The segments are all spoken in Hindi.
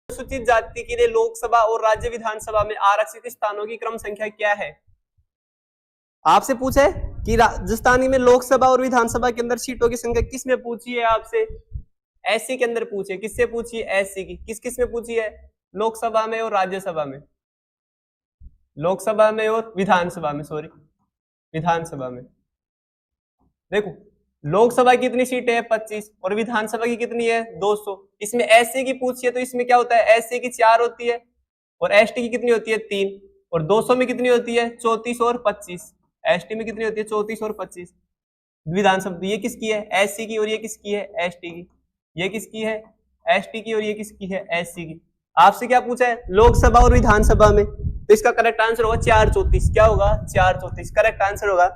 अनुसूचित जाति के लिए लोकसभा और राज्य विधानसभा में आरक्षित स्थानों की क्रम संख्या क्या है? आपसे पूछा है कि राजस्थान में लोकसभा और विधानसभा के अंदर सीटों की संख्या किसने पूछी है आपसे? एससी के अंदर पूछे। किससे पूछी है? एससी की। किस किस में पूछी है? लोकसभा में और राज्यसभा में। लोकसभा में और विधानसभा में, सॉरी विधानसभा में। देखो लोकसभा की कितनी सीटें है? 25 और विधानसभा की कितनी है? 200। इसमें एससी की पूछी है तो इसमें क्या होता है? एससी की 4 होती है और एसटी की कितनी होती है? 3। और 200 में कितनी होती है? 34 और 25। एसटी में कितनी होती है? 34 और 25। विधानसभा ये किसकी है? एससी की। और ये किसकी है? एसटी की। ये किसकी है? एसटी की। और ये किसकी है? एससी की। आपसे क्या पूछा है? लोकसभा और विधानसभा में, तो इसका करेक्ट आंसर होगा 434। क्या होगा? 434 करेक्ट आंसर होगा।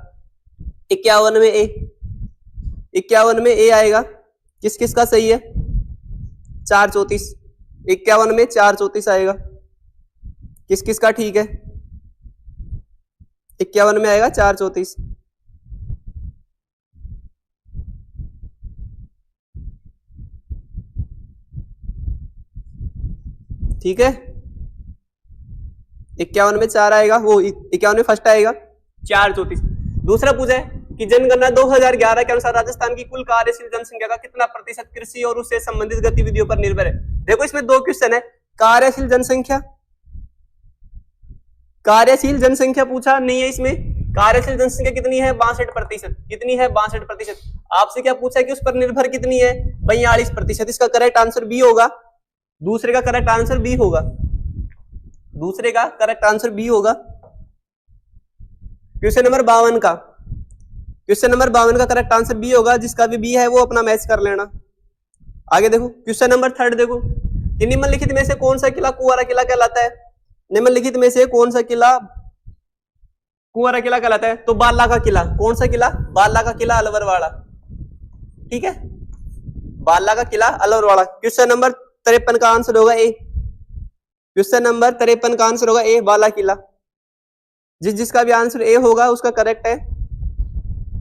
51 में ए, 51 में ए आएगा। किस किस का सही है? 434। 51 में 434 आएगा। किस किस का ठीक है? 51 में आएगा 434। ठीक है, 51 में 4 आएगा, वो 51 में फर्स्ट आएगा 434। दूसरा पूछा है कि जनगणना 2011 के अनुसार राजस्थान की कुल कार्यशील जनसंख्या का कितना प्रतिशत कृषि और उससे संबंधित गतिविधियों पर निर्भर है? देखो इसमें 2 क्वेश्चन है। कार्यशील जनसंख्या, कार्यशील जनसंख्या पूछा नहीं है इसमें। कार्यशील जनसंख्या कितनी है? 62%। कितनी है? 62%। आपसे क्या पूछा है कि उस पर निर्भर कितनी है? 42%। इसका करेक्ट आंसर बी होगा। दूसरे का करेक्ट आंसर बी होगा। दूसरे का करेक्ट आंसर बी होगा। क्वेश्चन नंबर 52 का, क्वेश्चन नंबर 52 का करेक्ट आंसर बी होगा। जिसका भी बी है वो अपना मैच कर लेना। आगे देखो क्वेश्चन नंबर 3 देखो कि निम्नलिखित में से कौन सा किला कुंवारा किला कहलाता है? निम्नलिखित में से कौन सा किला कुंवारा किला कहलाता है? तो बाला का किला। कौन सा किला? बाला का किला अलवर वाला। ठीक है, बाला का किला अलवर वाला। क्वेश्चन नंबर 53 का आंसर होगा ए। क्वेश्चन नंबर 53 का आंसर होगा ए, बाला किला। जिसका भी आंसर ए होगा उसका करेक्ट है।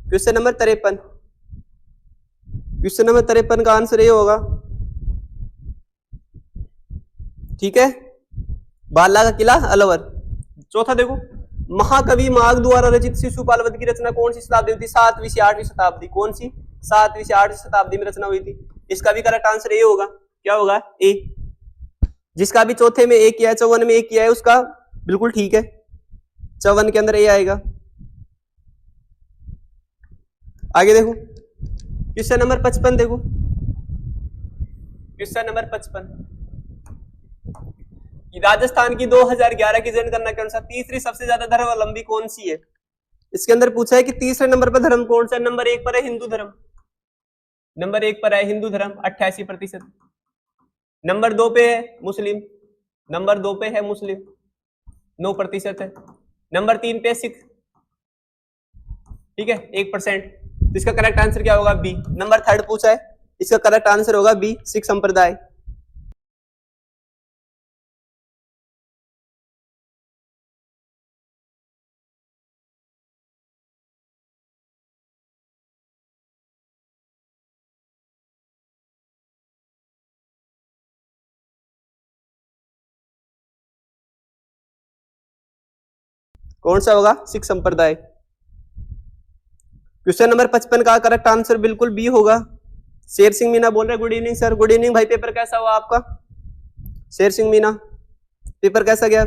क्वेश्चन नंबर 53, क्वेश्चन नंबर 53 का आंसर ए होगा। ठीक है, बाला का किला अलवर। चौथा देखो, महाकवि माघ द्वारा रचित शिशुपाल वध की रचना कौन सी शताब्दी में थी? 7वीं से 8वीं शताब्दी। कौन सी? 7वीं से 8वीं शताब्दी में रचना हुई थी। इसका भी करेक्ट आंसर ए होगा। क्या होगा? ए। जिसका भी चौथे में ए किया है, 54 में ए किया है, उसका बिल्कुल ठीक है। 54 के अंदर ए आएगा। आगे देखो क्वेश्चन नंबर 55 देखो, क्वेश्चन नंबर 55 राजस्थान की 2011 की जनगणना के अनुसार तीसरी सबसे ज्यादा धर्मावलंबी कौन सी है? इसके अंदर पूछा है कि तीसरे नंबर पर धर्म कौन सा? नंबर 1 पर है हिंदू धर्म। नंबर 1 पर है हिंदू धर्म 88%। नंबर 2 पे है मुस्लिम। नंबर 2 पे है मुस्लिम 9% है। नंबर 3 पे सिख, ठीक है 1%। तो इसका करेक्ट आंसर क्या होगा? बी। नंबर 3 पूछा है, इसका करेक्ट आंसर होगा बी, सिख संप्रदाय। कौन सा होगा? सिख संप्रदाय। क्वेश्चन नंबर 55 का करेक्ट आंसर बिल्कुल बी होगा। शेर सिंह मीना बोल रहे good evening sir. Good evening भाई। पेपर कैसा हुआ आपका? शेर सिंह मीना, पेपर कैसा गया?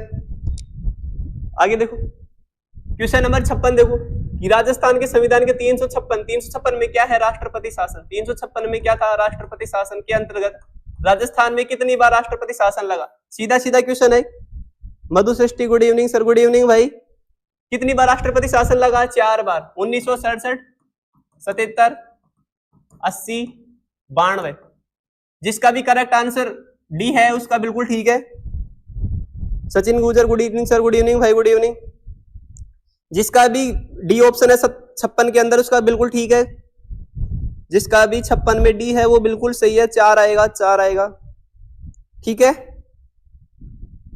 आगे देखो क्वेश्चन नंबर 56 देखो कि राजस्थान के संविधान के 356 में क्या है? राष्ट्रपति शासन। 356 में क्या था? राष्ट्रपति शासन के अंतर्गत राजस्थान में कितनी बार राष्ट्रपति शासन लगा? सीधा सीधा क्वेश्चन है। Madhu Srishti good evening sir. Good evening भाई। कितनी बार राष्ट्रपति शासन लगा? 4 बार। 1967, 77, 80, 92। जिसका भी करेक्ट आंसर डी है उसका बिल्कुल ठीक है। Sachin Gujar good evening sir. Good evening भाई। Good evening. जिसका भी डी ऑप्शन है 56 के अंदर उसका बिल्कुल ठीक है। जिसका भी 56 में डी है वो बिल्कुल सही है। 4 आएगा, 4 आएगा। ठीक है,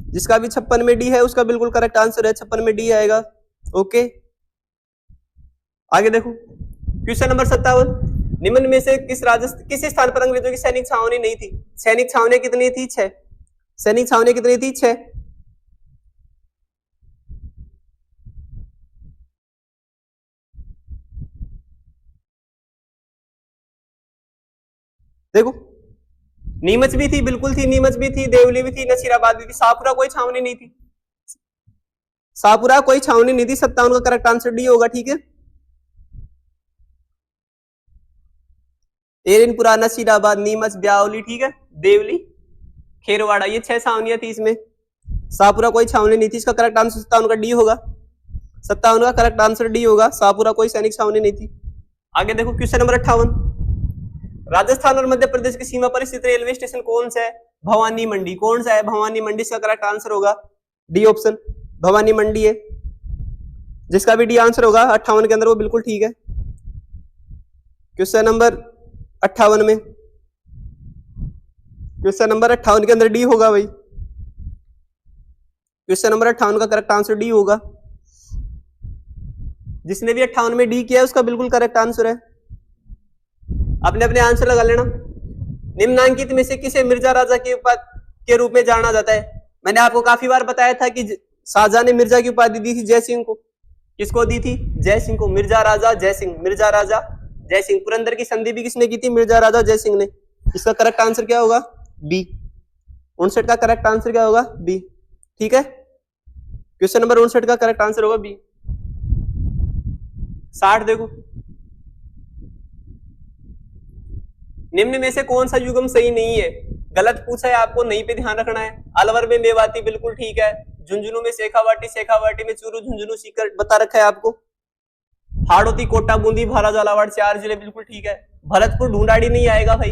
जिसका भी 56 में डी है उसका बिल्कुल करेक्ट आंसर है। 56 में डी आएगा। ओके, आगे देखो क्वेश्चन नंबर 57, निम्न में से किस स्थान पर अंग्रेजों की सैनिक छावनी नहीं थी? सैनिक छावनी कितनी थी? 6। सैनिक छावनी कितनी थी? 6। देखो नीमच भी थी, बिल्कुल थी, नीमच भी थी, देवली भी थी, नसीराबाद भी थी, शाहपुरा कोई छावनी नहीं थी, शाहपुरा कोई छावनी नहीं थी। 57 का करेक्ट आंसर डी होगा। ठीक है, एरनपुरा, नसीराबाद, नीमच, ब्यावली, ठीक है, देवली, खेरवाड़ा, ये 6 छावनियां थी इसमें, शाहपुरा कोई छावनी नहीं थी। इसका करेक्ट आंसर 57 का डी होगा। 57 का करेक्ट आंसर डी होगा, शाहपुरा कोई सैनिक छावनी नहीं थी। आगे देखो क्वेश्चन नंबर 58, राजस्थान और मध्य प्रदेश की सीमा पर स्थित रेलवे स्टेशन कौन सा है? भवानी मंडी। कौन सा है? भवानी मंडी। इसका करेक्ट आंसर होगा डी ऑप्शन, भवानी मंडी है। जिसका भी डी आंसर होगा 58 के अंदर वो बिल्कुल ठीक है। क्वेश्चन नंबर 58 में, क्वेश्चन नंबर 58 के अंदर डी होगा भाई। क्वेश्चन नंबर 58 का करेक्ट आंसर डी होगा। जिसने भी 58 में डी किया है उसका बिल्कुल करेक्ट आंसर है। अपने अपने आंसर लगा लेना। निम्नांकित में से किसे मिर्जा राजा के रूप में जाना जाता है? मैंने आपको काफी बार बताया था कि शाहजहां ने मिर्जा की उपाधि दी थी जय सिंह को। किसको दी थी? जय सिंह को। मिर्जा राजा जय सिंह, मिर्जा राजा जय सिंह। पुरंदर की संधि भी किसने की थी? मिर्जा राजा जय सिंह ने। इसका करेक्ट आंसर क्या होगा? बी। 59 का करेक्ट आंसर क्या होगा? बी। ठीक है, क्वेश्चन नंबर 59 का करेक्ट आंसर होगा बी। 60 देखो, निम्न में से कौन सा युग्म सही नहीं है? गलत पूछा है आपको, नहीं पे ध्यान रखना है। अलवर में मेवाती बिल्कुल ठीक है, झुंझुनू में शेखावाटी, शेखावाटी में चूरू, झुंझुनू सीकर बता रखा है आपको। हाड़ौती, कोटा, बूंदी, भारा, झालावाड़ 4 जिले बिल्कुल ठीक है। भरतपुर ढूंढाड़ी नहीं आएगा भाई,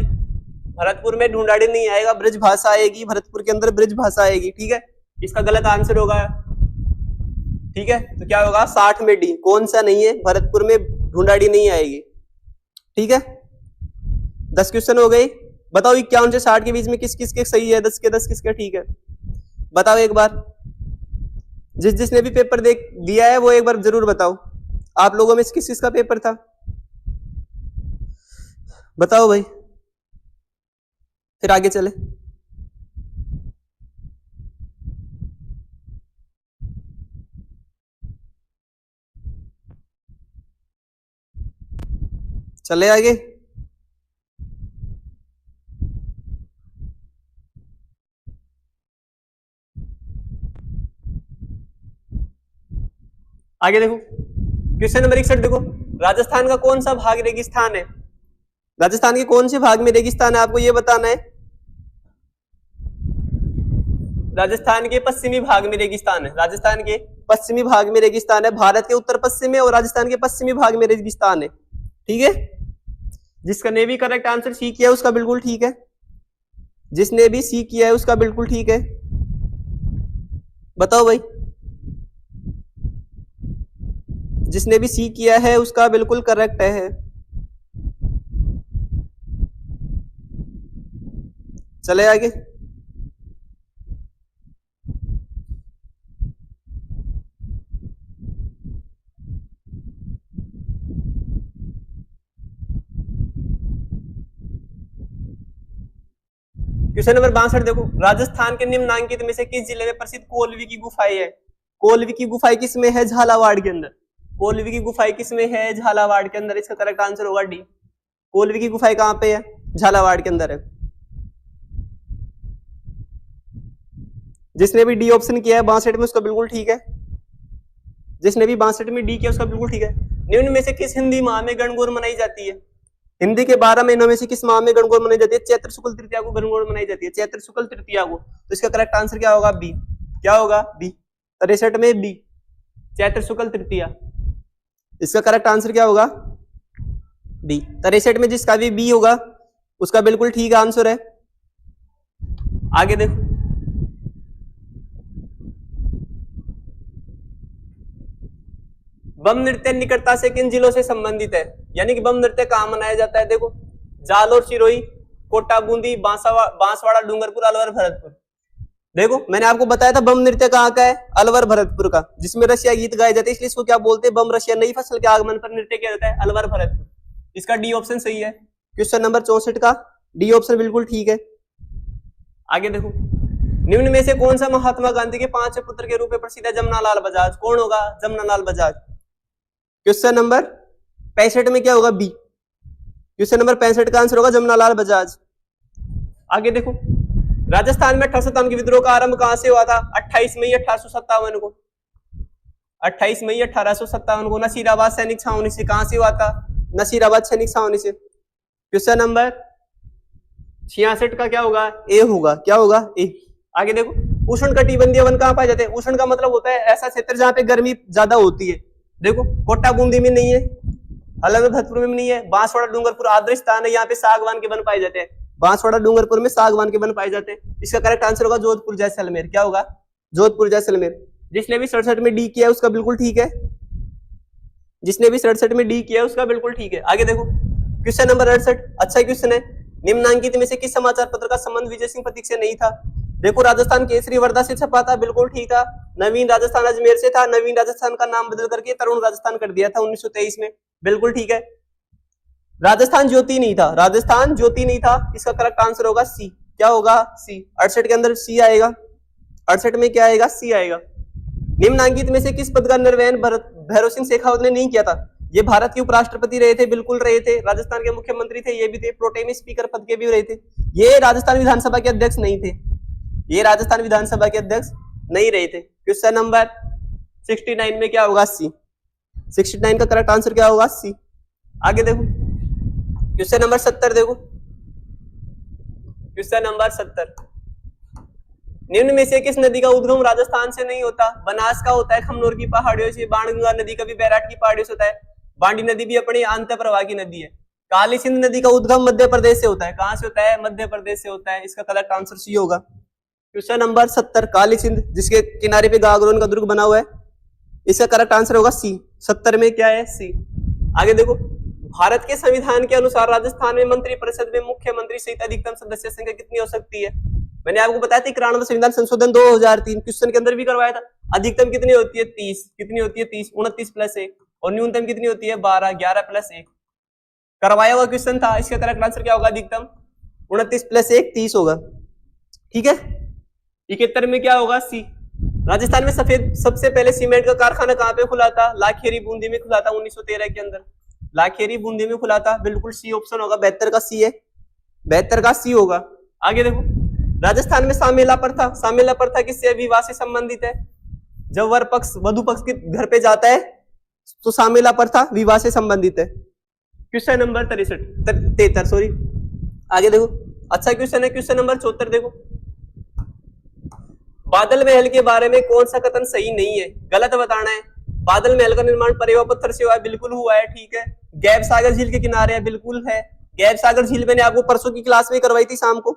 भरतपुर में ढूंढाड़ी नहीं आएगा, ब्रज भाषा आएगी, भरतपुर के अंदर ब्रज भाषा आएगी। ठीक है, इसका गलत आंसर होगा। ठीक है, तो क्या होगा? 60 में डी। कौन सा नहीं है? भरतपुर में ढूंढाड़ी नहीं आएगी। ठीक है, 10 क्वेश्चन हो गए। बताओ 51 से 60 के बीच में किस किस के सही है? 10 के 10 किसके ठीक है? बताओ एक बार। जिसने भी पेपर दिया है वो एक बार जरूर बताओ। आप लोगों में किस किस का पेपर था? बताओ भाई, फिर आगे चले। चले आगे। आगे देखो क्वेश्चन नंबर 61 देखो, राजस्थान का कौन सा भाग रेगिस्तान है? राजस्थान के कौन से भाग में रेगिस्तान है आपको ये बताना है। राजस्थान के पश्चिमी भाग में रेगिस्तान है, राजस्थान के पश्चिमी भाग में रेगिस्तान है। भारत के उत्तर पश्चिम में और राजस्थान के पश्चिमी भाग में रेगिस्तान है। ठीक है, जिसने भी करेक्ट आंसर सी किया उसका बिल्कुल ठीक है। जिसने भी सी किया है उसका बिल्कुल ठीक है। बताओ भाई, जिसने भी सी किया है उसका बिल्कुल करेक्ट है। चले आगे। क्वेश्चन नंबर 62 देखो, राजस्थान के निम्नांकित में से किस जिले में प्रसिद्ध कोलवी की गुफाएं है? कोलवी की गुफाएं किस में है? झालावाड़ के अंदर। कोलवी की गुफाएं किस में है? झालावाड़ के अंदर। इसका करेक्ट आंसर होगा डी। कोलवी की गुफाएं कहां पे है? झालावाड़ के अंदर है। जिसने भी डी ऑप्शन किया है 62 में उसका बिल्कुल ठीक है। जिसने भी 62 में डी किया उसका बिल्कुल ठीक है। निम्न में से किस हिंदी माह में गणगौर मनाई जाती है? हिंदी के 12 महीनों में से किस माह में गणगौर मनाई जाती है? चैत्र शुक्ल तृतीया को गणगौर मनाई जाती है, चैत्र शुक्ल तृतीया को। तो इसका करेक्ट आंसर क्या होगा? बी। क्या होगा? बी। 63 में बी, चैत्र शुक्ल तृतीया। इसका करेक्ट आंसर क्या होगा? बी। 63 में जिसका भी बी होगा उसका बिल्कुल ठीक आंसर है। आगे देखो, बम नृत्य निकटता से किन जिलों से संबंधित है? यानी कि बम नृत्य कहां मनाया जाता है? देखो, जालोर, सिरोही, कोटा, बूंदी, बांसवाड़ा, डूंगरपुर, अलवर, भरतपुर। देखो मैंने आपको बताया था बम नृत्य कहाँ का है? अलवर भरतपुर का, जिसमें रसिया गीत गाए जाते हैं, इसलिए इसको क्या बोलते हैं? बम रसिया। नई फसल के आगमन पर नृत्य किया जाता है, अलवर भरतपुर। इसका डी ऑप्शन सही है। क्वेश्चन नंबर 64 का डी ऑप्शन बिल्कुल ठीक है। आगे देखो, निम्न में से कौन सा महात्मा गांधी के 5 पुत्र के रूप में प्रसिद्ध है? जमनालाल बजाज। कौन होगा? जमनालाल बजाज। क्वेश्चन नंबर 65 में क्या होगा? बी। क्वेश्चन नंबर 65 का आंसर होगा जमनालाल बजाज। आगे देखो, राजस्थान में 1857 के विद्रोह का आरंभ कहां से हुआ था? 28 मई 1857 को। 28 मई 1857 को नसीराबाद सैनिक छावनी से। कहां से हुआ था? नसीराबाद सैनिक छावनी से। क्वेश्चन नंबर 66 का क्या होगा? ए होगा। क्या होगा? ए। आगे देखो, उष्ण कटिबंधीय वन कहां पाए जाते हैं? उष्ण का मतलब होता है ऐसा क्षेत्र जहां पे गर्मी ज्यादा होती है। देखो, कोटा बूंदी में नहीं है, अलग भरतपुर में नहीं है, बांसवाड़ा डूंगरपुर आर्द्र स्थान है, यहाँ पे सागवान के वन पाए जाते हैं। बांसवाड़ा डूंगरपुर में सागवान के वन पाए जाते हैं। इसका करेक्ट आंसर होगा जोधपुर जैसलमेर। क्या होगा? जोधपुर जैसलमेर। जिसने भी 67 में डी किया है उसका बिल्कुल ठीक है। जिसने भी 67 में डी किया है उसका बिल्कुल ठीक है। आगे देखो, क्वेश्चन नंबर 68 अच्छा क्वेश्चन है। निम्नांकित में से किस समाचार पत्र का संबंध विजय सिंह प्रतीक से नहीं था? देखो, राजस्थान केसरी वर्धा से छपा था, बिल्कुल ठीक था। नवीन राजस्थान अजमेर से था, नवीन राजस्थान का नाम बदल करके तरुण राजस्थान कर दिया था 1923 में, बिल्कुल ठीक है। राजस्थान ज्योति नहीं था, राजस्थान ज्योति नहीं था। इसका करेक्ट आंसर होगा सी। क्या होगा? सी। 68 के अंदर सी आएगा। 68 में क्या आएगा? सी आएगा। निम्नांकित में से किस पद का निर्वहन भैरव सिंह शेखावत ने नहीं किया था? ये भारत के उपराष्ट्रपति रहे थे, बिल्कुल रहे थे। राजस्थान के मुख्यमंत्री थे, ये भी थे। प्रोटेम स्पीकर पद के भी रहे थे। ये राजस्थान विधानसभा के अध्यक्ष नहीं थे। ये राजस्थान विधानसभा के अध्यक्ष नहीं रहे थे। क्वेश्चन नंबर 69 में क्या होगा? सी। 69 का करेक्ट आंसर क्या होगा? सी। आगे देखो, क्वेश्चन नंबर 70 देखो। क्वेश्चन नंबर 70, निम्न में से किस नदी का उद्गम राजस्थान से नहीं होता? बनास का होता है, खमनोर की पहाड़ियों से। बाणगंगा नदी का भी बैराट की पहाड़ियों से होता है। बांडी नदी भी अपनी आंत प्रवाह की नदी है। काली सिंध नदी का उद्गम मध्य प्रदेश से होता है। कहां से होता है? मध्य प्रदेश से होता है। इसका करेक्ट आंसर सी होगा। क्वेश्चन नंबर 70, काली सिंध जिसके किनारे पे गागरोन का दुर्ग बना हुआ है, इसका करेक्ट आंसर होगा सी। 70 में क्या है? सी। आगे देखो, भारत के संविधान के अनुसार राजस्थान में मंत्रिपरिषद में मुख्यमंत्री सहित अधिकतम सदस्य संख्या कितनी हो सकती है? मैंने आपको बताया था 91 संविधान संशोधन 2003 क्वेश्चन के अंदर भी करवाया था। अधिकतम कितनी होती है? 30। कितनी होती है? 30। 29 प्लस 1। और न्यूनतम कितनी होती है? 12। 11 प्लस 1 करवाया हुआ क्वेश्चन था। इसका करेक्ट आंसर क्या होगा? अधिकतम 29 प्लस 1 30 होगा। ठीक है। 71 में क्या होगा? सी। राजस्थान में सफेद सबसे पहले सीमेंट का कारखाना कहां पे खुला था? लाखेरी बूंदी में खुला था 1913 के अंदर। लाखेरी बूंदी में खुला था, बिल्कुल सी ऑप्शन होगा। 72 का सी है। 72 का सी होगा। आगे देखो, राजस्थान में सामेला प्रथा। सामेला प्रथा किससे? विवाह से संबंधित है। जब वर पक्ष वधु पक्ष के घर पे जाता है तो सामेला प्रथा विवाह से संबंधित है। Question number 73 sorry. आगे देखो, अच्छा क्वेश्चन है। क्वेश्चन नंबर 74 देखो, बादल महल के बारे में कौन सा कथन सही नहीं है? गलत बताना है। बादल महल का निर्माण परेवा पत्थर से हुआ है, बिल्कुल हुआ है, ठीक है। गैब सागर झील के किनारे है, बिल्कुल है। गैब सागर झील मैंने आपको परसों की क्लास में करवाई थी शाम को।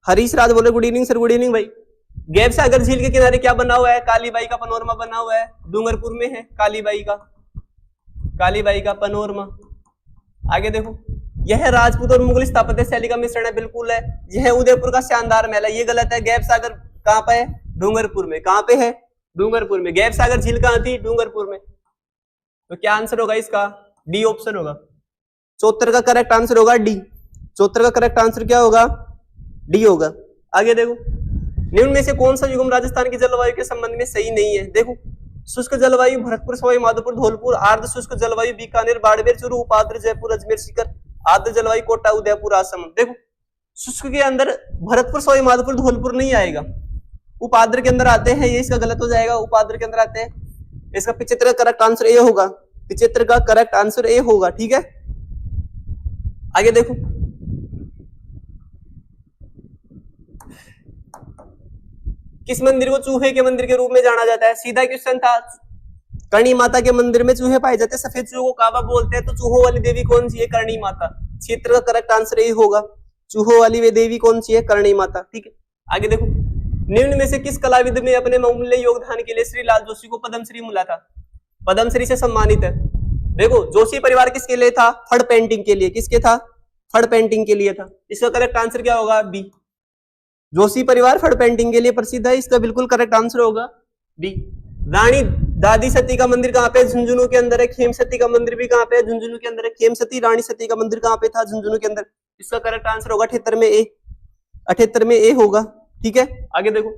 हरीश राज बोले good evening sir. Good evening भाई। गैब सागर झील के किनारे क्या बना हुआ है? कालीबाई का पनोरमा बना हुआ है, डूंगरपुर में है कालीबाई का पनोरमा। आगे देखो, यह राजपूत और मुगल स्थापत्य शैली का मिश्रण है, बिल्कुल है। यह उदयपुर का शानदार महल है, ये गलत है। गैब सागर कहां पे है? डूंगरपुर में। कहां पे है? डूंगरपुर में। गैब सागर झील कहां थी? डूंगरपुर में। तो क्या आंसर होगा इसका? डी ऑप्शन होगा। 74 का करेक्ट आंसर होगा डी। 74 का करेक्ट आंसर क्या होगा? डी होगा। आगे देखो, निम्न में से कौन सा युग्म राजस्थान की जलवायु के संबंध में सही नहीं है? देखो, शुष्क जलवायु भरतपुर सवाई माधोपुर धौलपुर, आर्द्र शुष्क जलवायु बीकानेर बाड़मेर चूरू, उपाद्र जयपुर अजमेर सीकर, आर्द्र जलवायु कोटा उदयपुर आसम। देखो, शुष्क के अंदर भरतपुर सवाई माधोपुर धौलपुर नहीं आएगा, उपाद्र के अंदर आते हैं। ये इसका गलत हो जाएगा, उपाद्र के अंदर आते हैं। इसका 75 का करेक्ट आंसर ए होगा। 75 का करेक्ट आंसर ए होगा, ठीक है। आगे देखो, किस मंदिर को चूहे के मंदिर के रूप में जाना जाता है? सीधा क्वेश्चन था। करणी माता के मंदिर में चूहे पाए जाते हैं, सफेद चूहों को काबा बोलते हैं। तो चूहों वाली देवी कौन सी है? करणी माता। क्षेत्र का करेक्ट आंसर ये होगा। चूहों वाली वे देवी कौन सी है? करणी माता, ठीक है। आगे देखो, निम्न में से किस कलाविद में अपने बहुमूल्य योगदान के लिए श्री लाल जोशी को पद्मश्री मिला था? पद्मश्री से सम्मानित है। देखो, जोशी परिवार किसके लिए था? फड़ पेंटिंग के लिए। किसके था? फड़ पेंटिंग के लिए था। इसका करेक्ट आंसर क्या होगा? बी। जोशी परिवार फड़ पेंटिंग के लिए प्रसिद्ध है, इसका बिल्कुल करेक्ट आंसर होगा बी। रानी दादी सती का मंदिर कहां पे? झुंझुनू के अंदर है। खेम सती का मंदिर भी कहां पे है? झुंझुनू के अंदर है। खेम सती रानी सती का मंदिर कहां पे था? झुंझुनू के अंदर। इसका करेक्ट आंसर होगा 78 में ए। 78 में ए होगा, ठीक है, आगे देखो,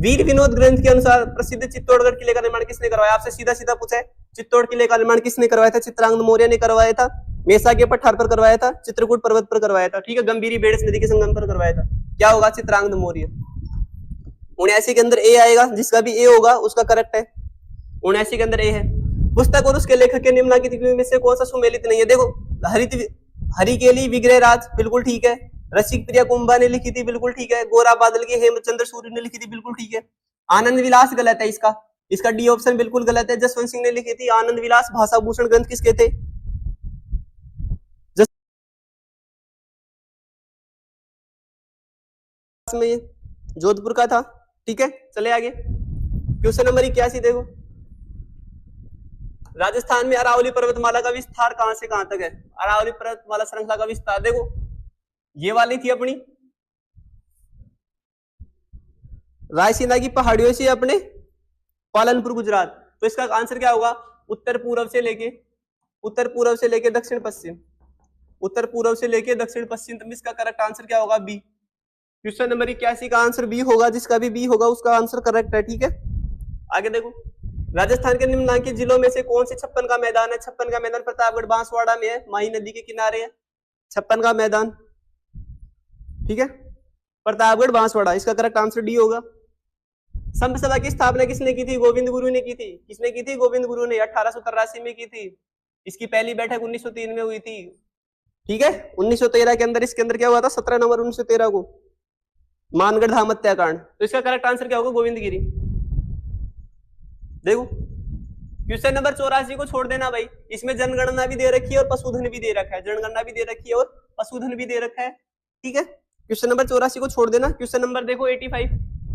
वीर विनोद ग्रंथ के अनुसार प्रसिद्ध चित्तौड़गढ़ किले का निर्माण किसने करवाया? आपसे सीधा सीधा पूछा है, चित्तौड़ किले का निर्माण किसने करवाया था? चित्रांगद मौर्य ने करवाया था। मेसा के पठार पर करवाया था, चित्रकूट पर्वत पर करवाया था, ठीक है, गंभीरी बेड़स नदी के संगम पर करवाया था। क्या होगा? चित्रांगद मौर्य। 79 के अंदर ए आएगा, जिसका भी ए होगा उसका करेक्ट है। 79 के अंदर ए है। पुस्तक और उसके लेखक के निम्नलिखित में से कौन सा सुमेलित नहीं है? देखो, हरिकेली विग्रह राज, बिल्कुल ठीक है। रसिक प्रिया कुंभा ने लिखी थी, बिल्कुल ठीक है। गोरा बादल की हेमचंद्र सूर्य ने लिखी थी, बिल्कुल ठीक है। आनंद विलास गलत है, इसका डी ऑप्शन बिल्कुल गलत है। जसवंत सिंह ने लिखी थी। आनंद विलास भाषा भूषण ग्रंथ किसके थे? में जोधपुर का था, ठीक है। चले आगे, क्वेश्चन नंबर 81 देखो, राजस्थान में अरावली पर्वतमाला का विस्तार कहां से कहां तक है? अरावली पर्वतमाला श्रृंखला का विस्तार देखो, ये वाली थी अपनी रायसीना की पहाड़ियों से अपने पालनपुर गुजरात, तो इसका आंसर क्या होगा? उत्तर पूर्व से लेके दक्षिण पश्चिम, उत्तर पूर्व से लेके दक्षिण पश्चिम, तो इसका करेक्ट आंसर क्या होगा? बी। क्वेश्चन नंबर 81 का आंसर बी होगा, जिसका भी बी होगा उसका आंसर करेक्ट है, ठीक है। आगे देखो, राजस्थान के निम्नलिखित जिलों में से कौन से 56 का मैदान है? 56 का मैदान प्रतापगढ़ बांसवाड़ा में है, माही नदी के किनारे है 56 का मैदान, ठीक है, प्रतापगढ़ बांसवाड़ा, इसका करेक्ट आंसर डी होगा। संघ सभा की स्थापना किसने की थी? गोविंद गुरु ने की थी। किसने की थी? गोविंद गुरु ने 1883 में की थी। इसकी पहली बैठक 1903 में हुई थी, ठीक है। 1913 के अंदर इसके अंदर क्या हुआ था? 17 नवंबर 1913 को मानगढ़ धाम हत्याकांड, तो इसका करेक्ट आंसर क्या होगा? गोविंद गिरी। देखो, क्वेश्चन नंबर 84 को छोड़ देना भाई, इसमें जनगणना भी दे रखी है और पशुधन भी दे रखा है, जनगणना भी दे रखी है और पशुधन भी दे रखा है, ठीक है। क्वेश्चन नंबर 84 को छोड़ देना। क्वेश्चन नंबर देखो 85,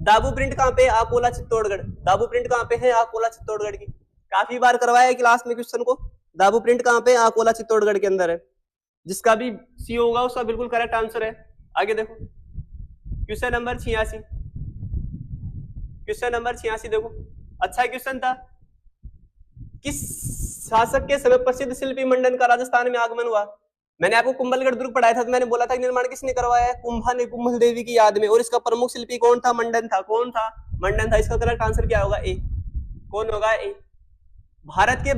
दाबू प्रिंट कहां पे? अकोला चित्तौड़गढ़। दाबू प्रिंट कहां पे है? अकोला चित्तौड़गढ़ की, काफी बार करवाया है क्लास में क्वेश्चन को। दाबू प्रिंट कहां पे? अकोला चित्तौड़गढ़ के अंदर है, जिसका भी सी होगा उसका बिल्कुल करेक्ट आंसर है। आगे देखो, क्वेश्चन नंबर 86, क्वेश्चन नंबर 86 देखो, अच्छा क्वेश्चन था। किस शासक के समय प्रसिद्ध शिल्पी मंडन का राजस्थान में आगमन हुआ? मैंने आपको कुंभलगढ़ दुर्ग पढ़ाया था, तो मैंने बोला था निर्माण किसने करवाया है? कुंभा ने, कुंभल देवी की याद में, और इसका प्रमुख शिल्पी कौन था? मंडन था। कौन था? मंडन था। इसका करेक्ट आंसर क्या होगा? ए। कौन होगा? ए। भारत के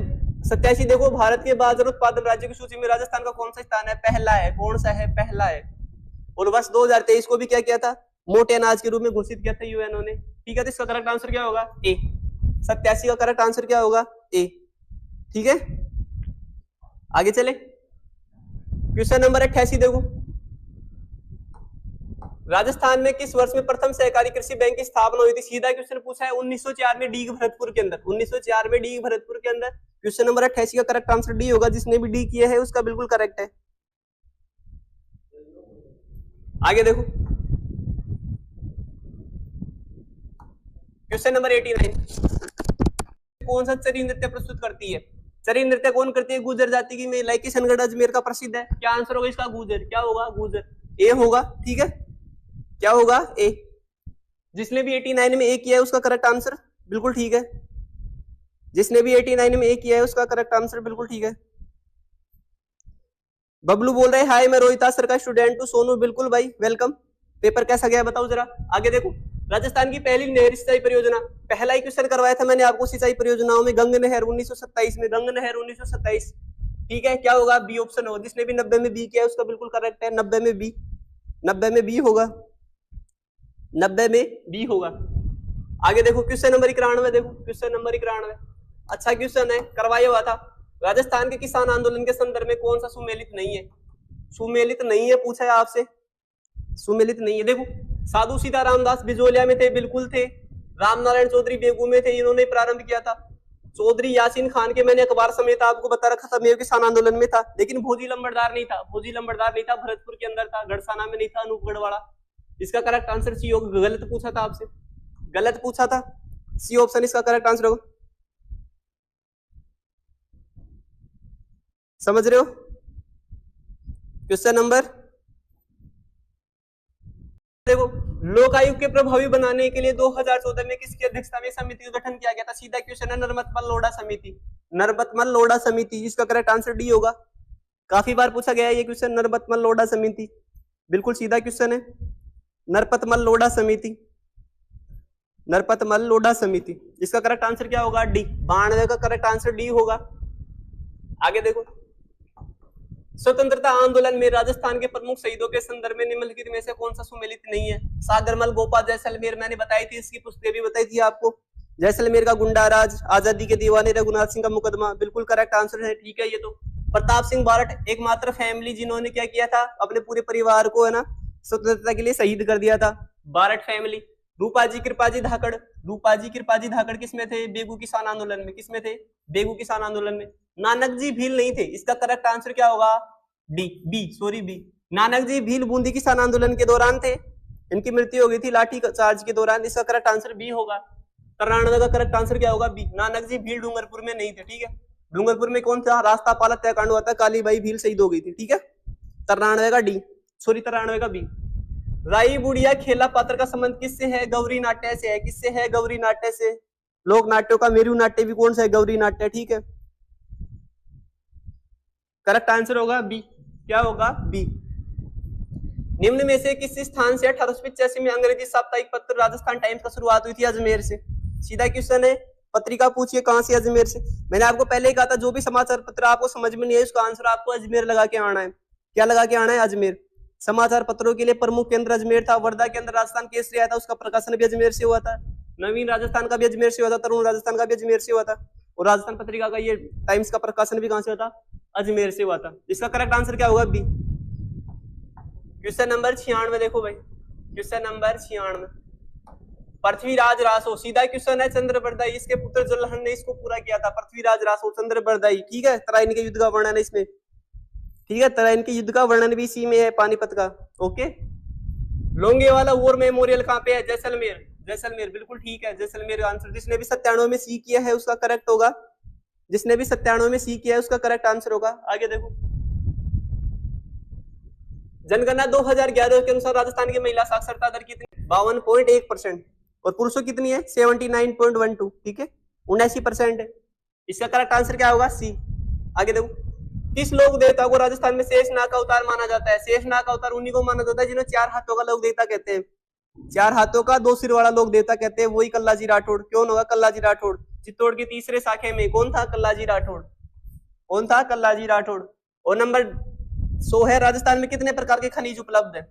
87 देखो, भारत के बाजरा उत्पादन राज्य की सूची में राजस्थान का कौन सा स्थान है? पहला है। कौन सा है? पहला है। और वर्ष 2023 को भी क्या किया था? मोटे अनाज के रूप में घोषित किया था यूएनओ ने, ठीक है। तो इसका करेक्ट आंसर क्या होगा? ए। 87 का करेक्ट आंसर क्या होगा? ए, ठीक है। आगे चले, क्वेश्चन नंबर 88 देखो, राजस्थान में किस वर्ष में प्रथम सहकारी कृषि बैंक की स्थापना हुई थी? सीधा क्वेश्चन पूछा है। 1904 में डीग भरतपुर के अंदर, 1904 में डीग भरतपुर के अंदर। क्वेश्चन नंबर 88 का करेक्ट आंसर डी होगा, जिसने भी डी किया है उसका बिल्कुल करेक्ट है। आगे देखो, क्वेश्चन नंबर 89, कौन सा चरी नृत्य प्रस्तुत करती है? चरी नृत्य कौन करती है? गुर्जर जाति की महिला, किशनगढ़ अजमेर का प्रसिद्ध है। क्या आंसर होगा इसका? गुर्जर। क्या होगा? गुर्जर। ए होगा, ठीक है। क्या होगा? ए। जिसने भी 89 में ए किया है उसका करेक्ट आंसर बिल्कुल ठीक है। जिसने भी 89 में ए किया है उसका करेक्ट आंसर बिल्कुल ठीक है। बबलू बोल रहे हैं हाय, मैं रोहिता सर का स्टूडेंट हूं। सोनू बिल्कुल भाई वेलकम। पेपर कैसा गया बताओ जरा। आगे देखो, राजस्थान की पहली नहर सिंचाई परियोजना, पहला ही क्वेश्चन करवाया था मैंने आपको सिंचाई परियोजनाओं में, गंग नहर 1927 में, गंग नहर 1927, ठीक है। क्या होगा? बी ऑप्शन होगा। जिसने भी 90 में बी किया है उसका बिल्कुल करेक्ट है। 90 में बी, 90 में बी होगा, 90 में बी होगा। आगे देखो, क्वेश्चन नंबर 91 देखो, क्वेश्चन नंबर 91 अच्छा क्वेश्चन है, करवाया हुआ था। राजस्थान के किसान आंदोलन के संदर्भ में कौन सा सुमेलित नहीं है? सुमेलित नहीं है, पूछा है आपसे, सुमेलित नहीं है। देखो, साधु सीता रामदास बिजोलिया में थे, बिल्कुल थे। रामनारायण चौधरी बेगू में थे, इन्होंने प्रारंभ किया था। चौधरी यासीन खान के मैंने अखबार समेत आपको बता रखा था, मेव किसान आंदोलन में था। लेकिन भोजी लंबरदार नहीं था, भोजी लंबरदार नहीं था, भरतपुर के अंदर था, गढ़साना में नहीं था, अनूपगढ़ वाला। इसका करेक्ट आंसर सी होगा। गलत पूछा था आपसे, गलत पूछा था। सी ऑप्शन इसका करेक्ट आंसर होगा। समझ रहे हो? क्वेश्चन नंबर देखो, लोक आयुक्त के प्रभावी बनाने के लिए 2014 में किसकी अध्यक्षता में समिति का गठन किया गया था? सीधा क्वेश्चन है, नरमतमल लोढ़ा समिति, नरमतमल लोढ़ा समिति। इसका करेक्ट आंसर डी होगा। काफी बार पूछा गया है ये क्वेश्चन, नरमतमल लोढ़ा समिति, बिल्कुल सीधा क्वेश्चन है, नरपतमल लोढ़ा समिति। नरपतमल लोढ़ा समिति। इसका करेक्ट आंसर क्या होगा? डी। 92 का करेक्ट आंसर डी होगा। आगे देखो, स्वतंत्रता आंदोलन में राजस्थान के प्रमुख शहीदों के संदर्भ में निम्नलिखित में से कौन सा सुमेलित नहीं है? सागरमल, गोपा, जैसलमेर, मैंने बताई थी, इसकी पुस्तकें भी बताई थी आपको। जैसलमेर का गुंडा राज, आजादी के दीवाने, रघुनाथ सिंह का मुकदमा, बिल्कुल करेक्ट आंसर है। ठीक है, ये तो प्रताप सिंह बारठ एकमात्र फैमिली जिन्होंने क्या किया था, अपने पूरे परिवार को है ना स्वतंत्रता के लिए शहीद कर दिया था, बारठ फैमिली। रूपाजी कृपाजी धाकड़, रूपाजी कृपाजी धाकड़ किसमें थे? बेगू किसान आंदोलन में। किसमें थे? बेगू किसान आंदोलन में। नानक जी भील नहीं थे, इसका करेक्ट आंसर क्या होगा? D, B, sorry B. Nanak ji Bhil Bundi किसान आंदोलन के दौरान थे, इनकी मृत्यु हो गई थी लाठी चार्ज के दौरान, इसका करेक्ट आंसर बी होगा। 93 का करेक्ट आंसर क्या होगा? बी। नानक जी भील डूंगरपुर में नहीं थे। ठीक है, डूंगरपुर में कौन था? रास्ता पाला हत्याकांड हुआ था, कालीबाई भील शहीद हो गई थी। ठीक है, 93 का डी, सॉरी 93 का बी। राई बुढ़िया खेला पात्र का संबंध किससे है? गौरी नाट्य से है। किससे है? गौरी नाट्य से। लोक नाट्यों का मेरू नाट्य भी कौन सा है? गौरी नाट्य। ठीक है, करेक्ट आंसर होगा बी। क्या होगा? बी। निम्न में से किस स्थान से 1885 में अंग्रेजी साप्ताहिक पत्र राजस्थान टाइम्स का शुरुआत हुई थी? अजमेर से। सीधा क्वेश्चन है, पत्रिका पूछिए कहां से? अजमेर से। मैंने आपको पहले ही कहा था, जो भी समाचार पत्र आपको समझ में नहीं है, उसका आंसर आपको अजमेर लगा के आना है। क्या लगा के आना है? अजमेर। समाचार पत्रों के लिए प्रमुख केंद्र अजमेर था। वर्धा के अंदर राजस्थान केसरी आया था, उसका प्रकाशन भी अजमेर से हुआ था। नवीन राजस्थान का भी अजमेर से हुआ था, तरुण राजस्थान का भी अजमेर से हुआ था, और राजस्थान पत्रिका का ये टाइम्स का प्रकाशन भी कहां से हुआ था? अजमेर से हुआ था। इसका करेक्ट आंसर क्या होगा? बी। क्वेश्चन नंबर 96 देखो भाई, क्वेश्चन नंबर 96, पृथ्वीराज रासो। सीधा क्वेश्चन है, चंद्र बरदाई, इसके पुत्र जलहन ने इसको पूरा किया था। पृथ्वीराज रासो, चंद्र बरदाई। ठीक है, तराइन के युद्ध का वर्णन है इसमें। ठीक है, तराइन के युद्ध का वर्णन भी इसी में है, पानीपत का। ओके, लोंगेवाला वॉर मेमोरियल कहाँ पे है? जैसलमेर। जैसलमेर, बिल्कुल ठीक है, जैसलमेर का आंसर। जिसने भी 97 में सी किया है उसका करेक्ट होगा। जिसने भी 97 में सी किया है उसका करेक्ट आंसर होगा। आगे देखो, जनगणना 2011 के अनुसार राजस्थान की महिला साक्षरता दर कितनी? 52.1%। और पुरुषों कितनी है? 79.12। ठीक है, 79% है। इसका करेक्ट आंसर क्या होगा? सी। आगे देखो, किस लोक देवता को राजस्थान में शेषनाग का अवतार माना जाता है? शेषनाग का अवतार उन्हीं को माना जाता है जिन्हें 4 हाथों का लोक देवता कहते हैं। 4 हाथों का 2 सिर वाला लोक देवता कहते हैं, वही कल्लाजी राठौड़। कौन होगा? कल्लाजी राठौड़। चित्तौड़ के तीसरे शाखे में कौन था? कल्लाजी राठौड़। कौन था? कल्लाजी राठौड़। और नंबर 100 है, राजस्थान में कितने प्रकार के खनिज उपलब्ध है?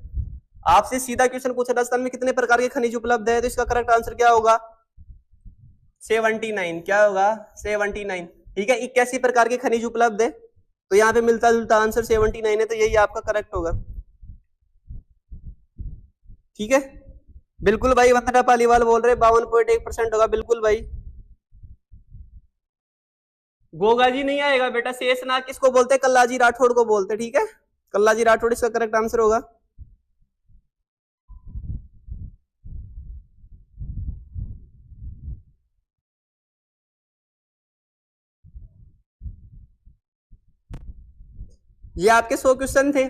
आपसे सीधा क्वेश्चन पूछा, राजस्थान में कितने प्रकार के खनिज उपलब्ध है, तो इसका करेक्ट आंसर क्या होगा? 79। क्या होगा? 79। ठीक है, 81 प्रकार के खनिज उपलब्ध है, तो यहाँ पे मिलता जुलता आंसर 79 है, तो यही आपका करेक्ट होगा। ठीक है, बिल्कुल भाई, वंदना पालीवाल बोल रहे 52.1% होगा, बिल्कुल भाई। गोगा जी नहीं आएगा बेटा। शेषनाग किसको बोलते? कल्लाजी राठौड़ को बोलते। ठीक है, कल्लाजी राठौड़ इसका करेक्ट आंसर होगा। ये आपके 100 क्वेश्चन थे,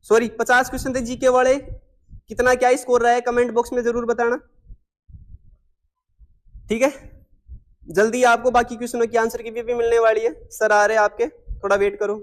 सॉरी 50 क्वेश्चन थे जीके वाले। कितना क्या स्कोर रहा है कमेंट बॉक्स में जरूर बताना। ठीक है, जल्दी आपको बाकी क्वेश्चनों की आंसर की भी मिलने वाली है। सर आ रहे हैं आपके, थोड़ा वेट करो।